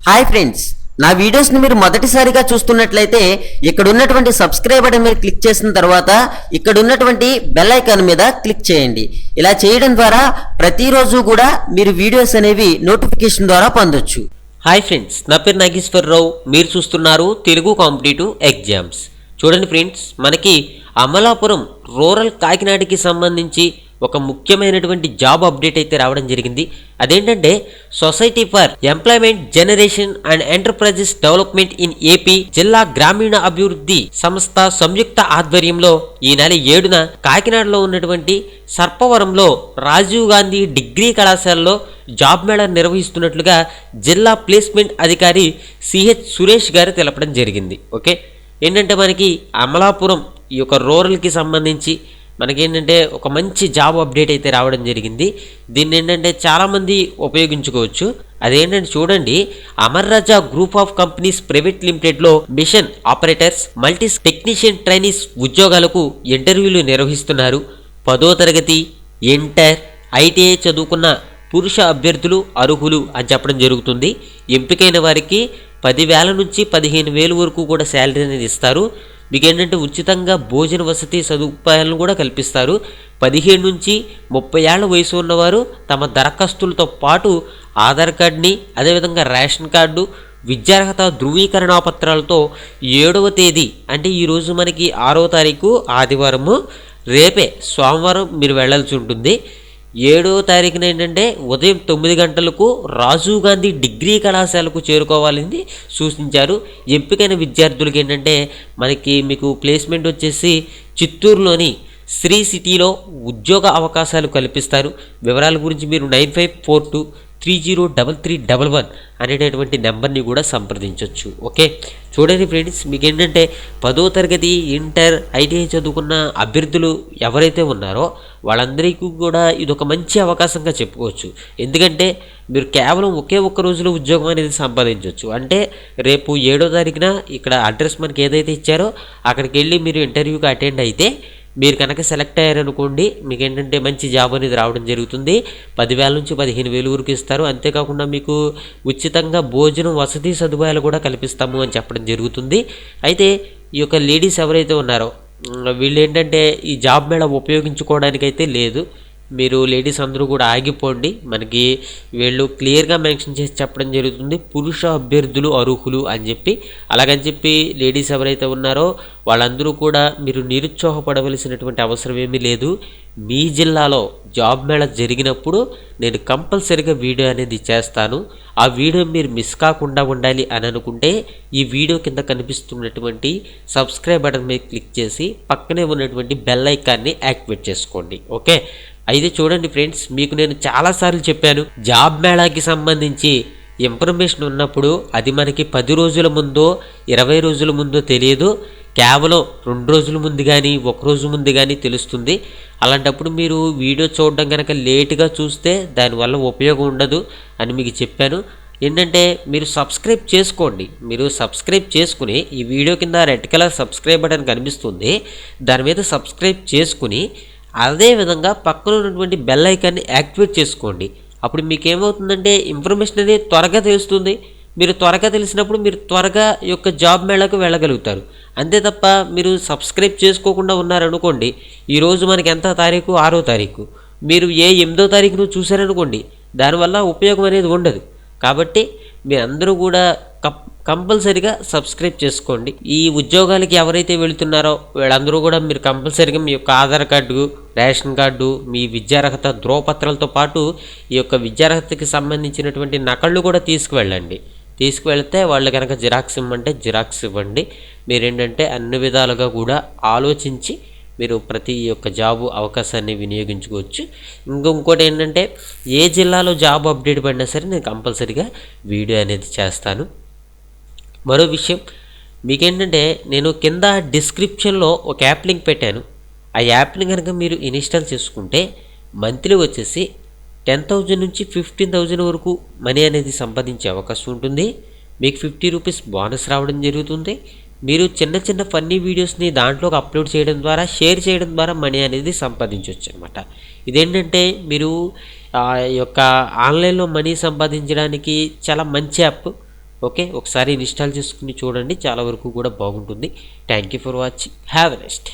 Hi friends, నా వీడియోస్ని మీరు మొదటిసారిగా చూస్తున్నట్లయితే ఇక్కడ ఉన్నటువంటి సబ్స్క్రైబ్ బటన్ మీద క్లిక్ చేసిన తర్వాత ఇక్కడ ఉన్నటువంటి బెల్ ఐకాన్ మీద క్లిక్ చేయండి. ఇలా చేయడం ద్వారా ప్రతిరోజు కూడా మీరు వీడియోస్ అనేవి నోటిఫికేషన్ ద్వారా పొందొచ్చు. హాయ్ ఫ్రెండ్స్, నా పేరు నాగేశ్వరరావు. మీరు చూస్తున్నారు తెలుగు కాంపిటేటివ్ ఎగ్జామ్స్. చూడండి ఫ్రెండ్స్, మనకి అమలాపురం రూరల్ కాకినాడకి సంబంధించి ఒక ముఖ్యమైనటువంటి జాబ్ అప్డేట్ అయితే రావడం జరిగింది. అదేంటంటే society for employment generation and enterprises development in AP జిల్లా గ్రామీణ అభివృద్ధి సంస్థ సంయుక్త ఆధ్వర్యంలో ఈ నెల 7న కాకినాడలో ఉన్నటువంటి సర్పవరంలో రాజీవ్ గాంధీ డిగ్రీ కళాశాలలో జాబ్ మేళా నిర్వహిస్తున్నట్లుగా జిల్లా ప్లేస్మెంట్ అధికారి సిహెచ్ సురేష్ గారు తెలపడం జరిగింది. ఓకే, ఏంటంటే మనకి అమలాపురం ఈ యొక్క రూరల్కి సంబంధించి మనకేంటంటే ఒక మంచి జాబ్ అప్డేట్ అయితే రావడం జరిగింది. దీన్ని ఏంటంటే చాలామంది ఉపయోగించుకోవచ్చు. అదేంటంటే చూడండి, Amar Raja group of companies private లిమిటెడ్లో machine operators multi technician trainees ఉద్యోగాలకు ఇంటర్వ్యూలు నిర్వహిస్తున్నారు. 10వ తరగతి, ఇంటర్, ఐటీఐ చదువుకున్న పురుష అభ్యర్థులు అర్హులు అని చెప్పడం జరుగుతుంది. ఎంపికైన వారికి 10,000 నుంచి 15,000 వరకు కూడా శాలరీ అనేది ఇస్తారు. మీకు ఏంటంటే ఉచితంగా భోజన వసతి సదుపాయాలను కూడా కల్పిస్తారు. 15 నుంచి 30 ఏళ్ల వయసు ఉన్నవారు తమ దరఖాస్తులతో పాటు ఆధార్ కార్డుని, అదేవిధంగా రేషన్ కార్డు, విద్యార్హత ధృవీకరణ పత్రాలతో 7వ తేదీ అంటే ఈరోజు మనకి 6వ తారీఖు ఆదివారము, రేపే సోమవారం మీరు వెళ్ళాల్సి ఉంటుంది. 7వ తారీఖున ఏంటంటే ఉదయం 9 గంటలకు రాజీవ్ గాంధీ డిగ్రీ కళాశాలకు చేరుకోవాలని సూచించారు. ఎంపికైన విద్యార్థులకి ఏంటంటే మీకు ప్లేస్మెంట్ వచ్చేసి చిత్తూరులోని శ్రీ సిటీలో ఉద్యోగ అవకాశాలు కల్పిస్తారు. వివరాల గురించి మీరు 9542303311 అనేటటువంటి నెంబర్ని కూడా సంప్రదించవచ్చు. ఓకే, చూడండి ఫ్రెండ్స్, మీకు ఏంటంటే 10వ తరగతి, ఇంటర్, ఐటీఐ చదువుకున్న అభ్యర్థులు ఎవరైతే ఉన్నారో వాళ్ళందరికీ కూడా ఇది ఒక మంచి అవకాశంగా చెప్పుకోవచ్చు. ఎందుకంటే మీరు కేవలం ఒకే ఒక్క రోజులో ఉద్యోగం అనేది సంపాదించవచ్చు. అంటే రేపు 7వ తారీఖున ఇక్కడ అడ్రస్ మనకి ఏదైతే ఇచ్చారో అక్కడికి వెళ్ళి మీరు ఇంటర్వ్యూకి అటెండ్ అయితే మీరు కనుక సెలెక్ట్ అయ్యారనుకోండి, మీకు ఏంటంటే మంచి జాబ్ అనేది రావడం జరుగుతుంది. 10,000 నుంచి 15,000 వరకు ఇస్తారు. అంతేకాకుండా మీకు ఉచితంగా భోజనం వసతి సదుపాయాలు కూడా కల్పిస్తాము అని చెప్పడం జరుగుతుంది. అయితే ఈ యొక్క లేడీస్ ఎవరైతే ఉన్నారో వీళ్ళు ఏంటంటే ఈ జాబ్ మేళ ఉపయోగించుకోవడానికైతే లేదు. మీరు లేడీస్ అందరూ కూడా ఆగిపోండి. మనకి వీళ్ళు క్లియర్గా మెన్షన్ చేసి చెప్పడం జరుగుతుంది, పురుష అభ్యర్థులు అర్హులు అని చెప్పి. అలాగని చెప్పి లేడీస్ ఎవరైతే ఉన్నారో వాళ్ళందరూ కూడా మీరు నిరుత్సాహపడవలసినటువంటి అవసరం ఏమీ లేదు. మీ జిల్లాలో జాబ్ మేళా జరిగినప్పుడు నేను కంపల్సరీగా వీడియో అనేది చేస్తాను. ఆ వీడియో మీరు మిస్ కాకుండా ఉండాలి అని అనుకుంటే ఈ వీడియో కింద కనిపిస్తున్నటువంటి సబ్స్క్రైబ్ బటన్ మీద క్లిక్ చేసి పక్కనే ఉన్నటువంటి బెల్ ఐకాన్ని యాక్టివేట్ చేసుకోండి. ఓకే, అయితే చూడండి ఫ్రెండ్స్, మీకు నేను చాలాసార్లు చెప్పాను, జాబ్ మేళాకి సంబంధించి ఇన్ఫర్మేషన్ ఉన్నప్పుడు అది మనకి 10 రోజుల ముందో 20 రోజుల ముందో తెలియదు. కేవలం 2 రోజుల ముందు కానీ 1 రోజు ముందు కానీ తెలుస్తుంది. అలాంటప్పుడు మీరు వీడియో చూడడం కనుక లేటుగా చూస్తే దానివల్ల ఉపయోగం ఉండదు అని మీకు చెప్పాను. ఏంటంటే మీరు సబ్స్క్రైబ్ చేసుకోండి. మీరు సబ్స్క్రైబ్ చేసుకుని ఈ వీడియో కింద రెడ్ కలర్ సబ్స్క్రైబ్ బటన్ కనిపిస్తుంది, దాని మీద సబ్స్క్రైబ్ చేసుకుని అదేవిధంగా పక్కన ఉన్నటువంటి బెల్ ఐకాన్ని యాక్టివేట్ చేసుకోండి. అప్పుడు మీకు ఏమవుతుందంటే ఇన్ఫర్మేషన్ అనేది త్వరగా తెలుస్తుంది. మీరు త్వరగా తెలిసినప్పుడు మీరు త్వరగా ఈ యొక్క జాబ్ మేళాకు వెళ్ళగలుగుతారు. అంతే తప్ప మీరు సబ్స్క్రైబ్ చేసుకోకుండా ఉన్నారనుకోండి, ఈరోజు మనకి ఎంత తారీఖు, 6వ తారీఖు, మీరు 8వ తారీఖును చూశారనుకోండి, దానివల్ల ఉపయోగం అనేది ఉండదు. కాబట్టి మీరందరూ కూడా కంపల్సరీగా సబ్స్క్రైబ్ చేసుకోండి. ఈ ఉద్యోగాలకి ఎవరైతే వెళుతున్నారో వీళ్ళందరూ కూడా మీరు కంపల్సరీగా మీ యొక్క ఆధార్ కార్డు, రేషన్ కార్డు, మీ విద్యార్హత ధ్రువపత్రాలతో పాటు ఈ యొక్క విద్యార్హతకి సంబంధించినటువంటి నకళ్ళు కూడా తీసుకువెళ్ళండి. తీసుకువెళ్తే వాళ్ళు కనుక జిరాక్స్ ఇవ్వమంటే జిరాక్స్ ఇవ్వండి. మీరేంటంటే అన్ని విధాలుగా కూడా ఆలోచించి మీరు ప్రతి ఒక్క జాబు అవకాశాన్ని వినియోగించుకోవచ్చు. ఇంకోటి ఏంటంటే ఏ జిల్లాలో జాబ్ అప్డేట్ పడినా సరే నేను కంపల్సరీగా వీడియో అనేది చేస్తాను. మరో విషయం మీకేంటంటే నేను కింద డిస్క్రిప్షన్లో ఒక యాప్ లింక్ పెట్టాను. ఆ యాప్ని కనుక మీరు ఇన్స్టాల్ చేసుకుంటే మంత్లీ వచ్చేసి 10,000 నుంచి 15,000 వరకు మనీ అనేది సంపాదించే అవకాశం ఉంటుంది. మీకు 50 రూపీస్ బోనస్ రావడం జరుగుతుంది. మీరు చిన్న చిన్న ఫన్నీ వీడియోస్ని దాంట్లోకి అప్లోడ్ చేయడం ద్వారా, షేర్ చేయడం ద్వారా మనీ అనేది సంపాదించవచ్చు అనమాట. ఇదేంటంటే మీరు యొక్క ఆన్లైన్లో మనీ సంపాదించడానికి చాలా మంచి యాప్. ఓకే, ఒకసారి ఇన్స్టాల్ చేసుకుని చూడండి, చాలా వరకు కూడా బాగుంటుంది. Thank you for watching. Have a next.